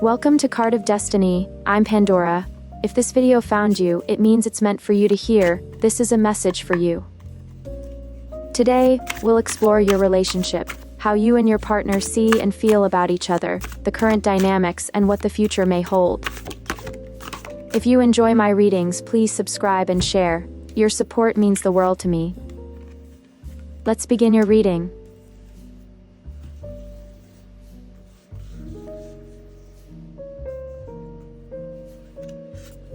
Welcome to Card of Destiny. I'm Pandora. If this video found you, it means it's meant for you to hear. This is a message for you. Today, we'll explore your relationship, how you and your partner see and feel about each other, the current dynamics, and what the future may hold. If you enjoy my readings, please subscribe and share. Your support means the world to me. Let's begin your reading.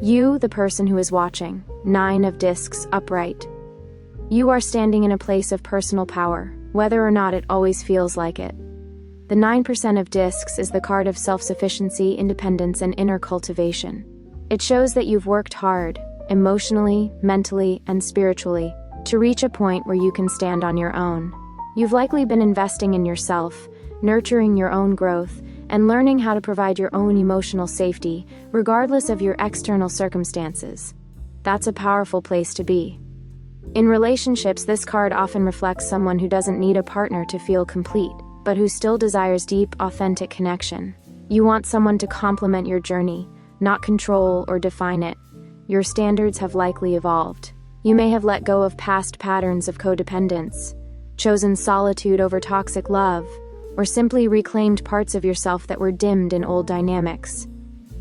You, the person who is watching. 9 of Discs, upright. You are standing in a place of personal power, whether or not it always feels like it. The 9% of Discs is the card of self-sufficiency, independence, and inner cultivation. It shows that you've worked hard, emotionally, mentally, and spiritually, to reach a point where you can stand on your own. You've likely been investing in yourself, nurturing your own growth, and learning how to provide your own emotional safety, regardless of your external circumstances. That's a powerful place to be. In relationships, this card often reflects someone who doesn't need a partner to feel complete, but who still desires deep, authentic connection. You want someone to complement your journey, not control or define it. Your standards have likely evolved. You may have let go of past patterns of codependence, chosen solitude over toxic love, or simply reclaimed parts of yourself that were dimmed in old dynamics.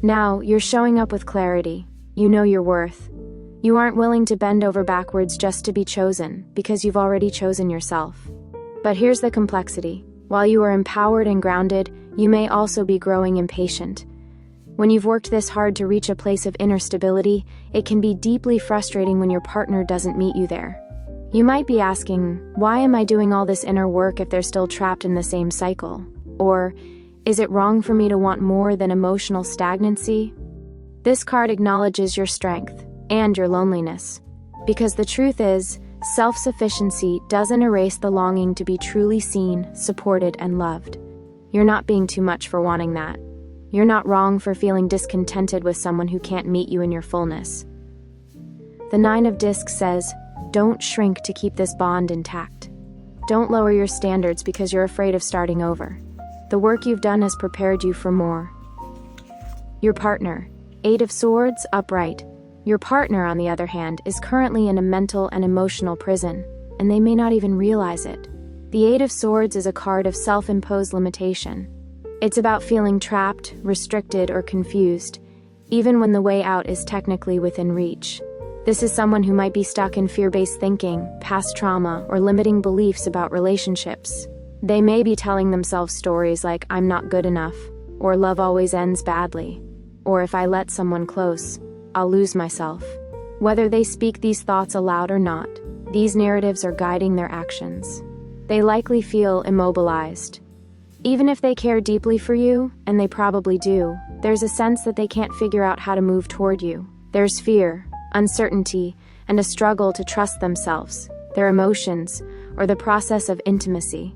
Now, you're showing up with clarity. You know your worth. You aren't willing to bend over backwards just to be chosen, because you've already chosen yourself. But here's the complexity. While you are empowered and grounded, you may also be growing impatient. When you've worked this hard to reach a place of inner stability, it can be deeply frustrating when your partner doesn't meet you there. You might be asking, why am I doing all this inner work if they're still trapped in the same cycle? Or, is it wrong for me to want more than emotional stagnancy? This card acknowledges your strength and your loneliness. Because the truth is, self-sufficiency doesn't erase the longing to be truly seen, supported, and loved. You're not being too much for wanting that. You're not wrong for feeling discontented with someone who can't meet you in your fullness. The 9 of Discs says, don't shrink to keep this bond intact. Don't lower your standards because you're afraid of starting over. The work you've done has prepared you for more. Your partner. 8 of Swords, upright. Your partner, on the other hand, is currently in a mental and emotional prison, and they may not even realize it. The 8 of Swords is a card of self-imposed limitation. It's about feeling trapped, restricted, or confused, even when the way out is technically within reach. This is someone who might be stuck in fear-based thinking, past trauma, or limiting beliefs about relationships. They may be telling themselves stories like, I'm not good enough, or love always ends badly, or if I let someone close, I'll lose myself. Whether they speak these thoughts aloud or not, these narratives are guiding their actions. They likely feel immobilized. Even if they care deeply for you, and they probably do, there's a sense that they can't figure out how to move toward you. There's fear, uncertainty, and a struggle to trust themselves, their emotions, or the process of intimacy.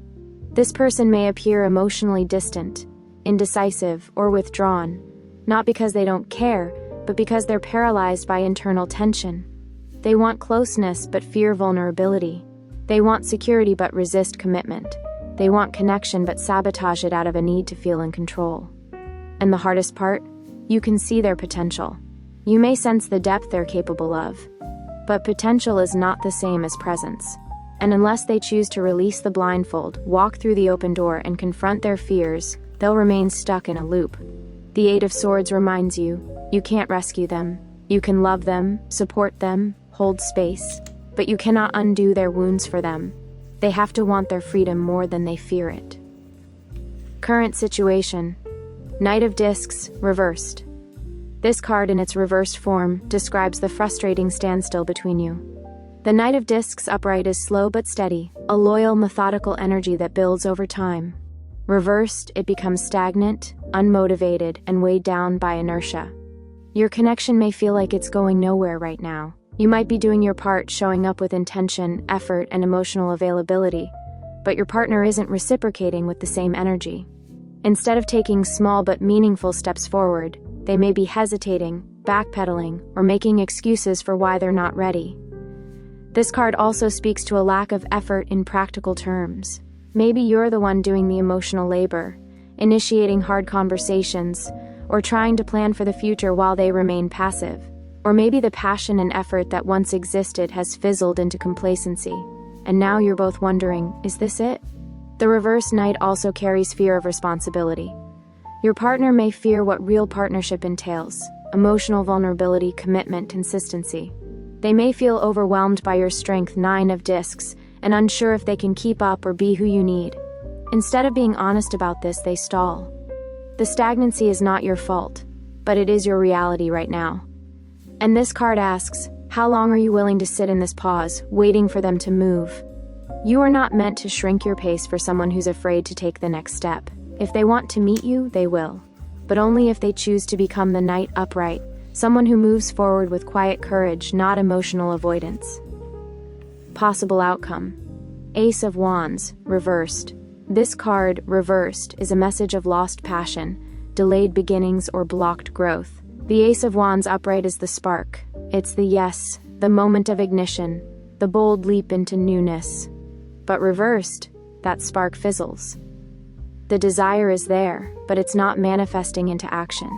This person may appear emotionally distant, indecisive, or withdrawn, not because they don't care, but because they're paralyzed by internal tension. They want closeness but fear vulnerability. They want security but resist commitment. They want connection but sabotage it out of a need to feel in control. And the hardest part? You can see their potential. You may sense the depth they're capable of. But potential is not the same as presence. And unless they choose to release the blindfold, walk through the open door, and confront their fears, they'll remain stuck in a loop. The 8 of Swords reminds you, you can't rescue them. You can love them, support them, hold space, but you cannot undo their wounds for them. They have to want their freedom more than they fear it. Current situation. Knight of Discs, reversed. This card in its reversed form describes the frustrating standstill between you. The Knight of Discs upright is slow but steady, a loyal, methodical energy that builds over time. Reversed, it becomes stagnant, unmotivated, and weighed down by inertia. Your connection may feel like it's going nowhere right now. You might be doing your part, showing up with intention, effort, and emotional availability, but your partner isn't reciprocating with the same energy. Instead of taking small but meaningful steps forward, they may be hesitating, backpedaling, or making excuses for why they're not ready. This card also speaks to a lack of effort in practical terms. Maybe you're the one doing the emotional labor, initiating hard conversations, or trying to plan for the future while they remain passive. Or maybe the passion and effort that once existed has fizzled into complacency, and now you're both wondering, is this it? The reverse knight also carries fear of responsibility. Your partner may fear what real partnership entails: emotional vulnerability, commitment, consistency. They may feel overwhelmed by your strength, 9 of discs, and unsure if they can keep up or be who you need. Instead of being honest about this, they stall. The stagnancy is not your fault, but it is your reality right now. And this card asks, how long are you willing to sit in this pause, waiting for them to move? You are not meant to shrink your pace for someone who's afraid to take the next step. If they want to meet you, they will. But only if they choose to become the knight upright, someone who moves forward with quiet courage, not emotional avoidance. Possible outcome: Ace of Wands, reversed. This card, reversed, is a message of lost passion, delayed beginnings, or blocked growth. The Ace of Wands upright is the spark. It's the yes, the moment of ignition, the bold leap into newness. But reversed, that spark fizzles. The desire is there, but it's not manifesting into action.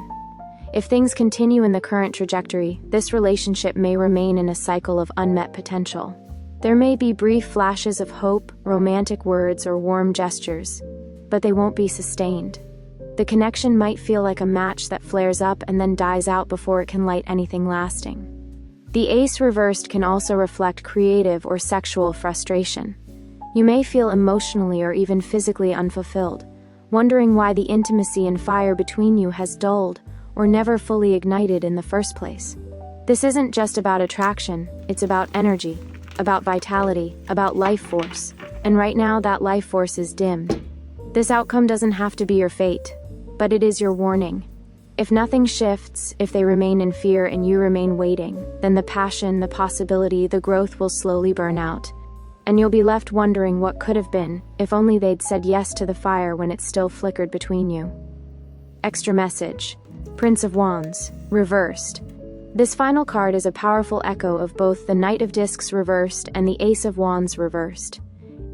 If things continue in the current trajectory, this relationship may remain in a cycle of unmet potential. There may be brief flashes of hope, romantic words, or warm gestures, but they won't be sustained. The connection might feel like a match that flares up and then dies out before it can light anything lasting. The ace reversed can also reflect creative or sexual frustration. You may feel emotionally or even physically unfulfilled, wondering why the intimacy and fire between you has dulled or never fully ignited in the first place. This isn't just about attraction, it's about energy, about vitality, about life force. And right now that life force is dimmed. This outcome doesn't have to be your fate, but it is your warning. If nothing shifts, if they remain in fear and you remain waiting, then the passion, the possibility, the growth will slowly burn out. And you'll be left wondering what could have been, if only they'd said yes to the fire when it still flickered between you. Extra message: Prince of Wands, reversed. This final card is a powerful echo of both the Knight of Discs reversed and the Ace of Wands reversed.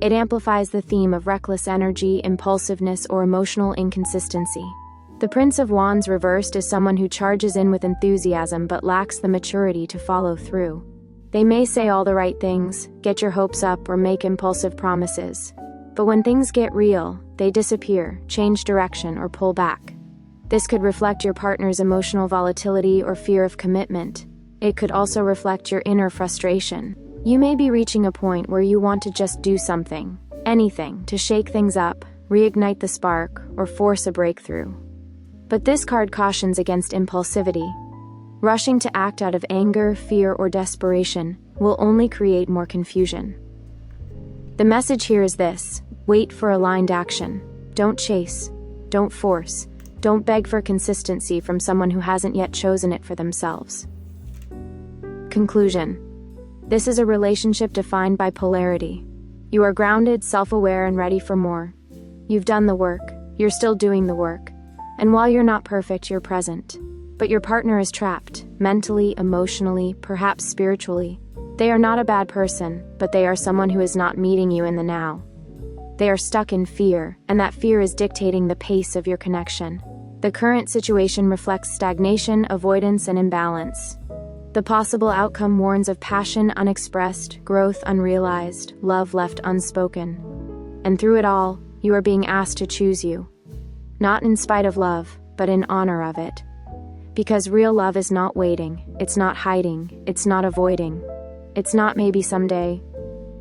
It amplifies the theme of reckless energy, impulsiveness, or emotional inconsistency. The Prince of Wands reversed is someone who charges in with enthusiasm but lacks the maturity to follow through. They may say all the right things, get your hopes up, or make impulsive promises. But when things get real, they disappear, change direction, or pull back. This could reflect your partner's emotional volatility or fear of commitment. It could also reflect your inner frustration. You may be reaching a point where you want to just do something, anything, to shake things up, reignite the spark, or force a breakthrough. But this card cautions against impulsivity. Rushing to act out of anger, fear, or desperation will only create more confusion. The message here is this: wait for aligned action. Don't chase. Don't force. Don't beg for consistency from someone who hasn't yet chosen it for themselves. Conclusion: this is a relationship defined by polarity. You are grounded, self-aware, and ready for more. You've done the work. You're still doing the work. And while you're not perfect, you're present. But your partner is trapped, mentally, emotionally, perhaps spiritually. They are not a bad person, but they are someone who is not meeting you in the now. They are stuck in fear, and that fear is dictating the pace of your connection. The current situation reflects stagnation, avoidance, and imbalance. The possible outcome warns of passion unexpressed, growth unrealized, love left unspoken. And through it all, you are being asked to choose you. Not in spite of love, but in honor of it. Because real love is not waiting, it's not hiding, it's not avoiding. It's not maybe someday.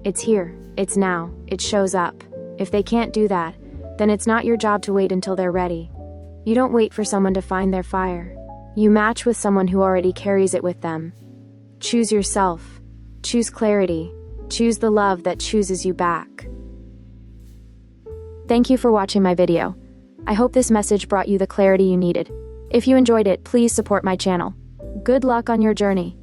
It's here, it's now, it shows up. If they can't do that, then it's not your job to wait until they're ready. You don't wait for someone to find their fire. You match with someone who already carries it with them. Choose yourself. Choose clarity. Choose the love that chooses you back. Thank you for watching my video. I hope this message brought you the clarity you needed. If you enjoyed it, please support my channel. Good luck on your journey.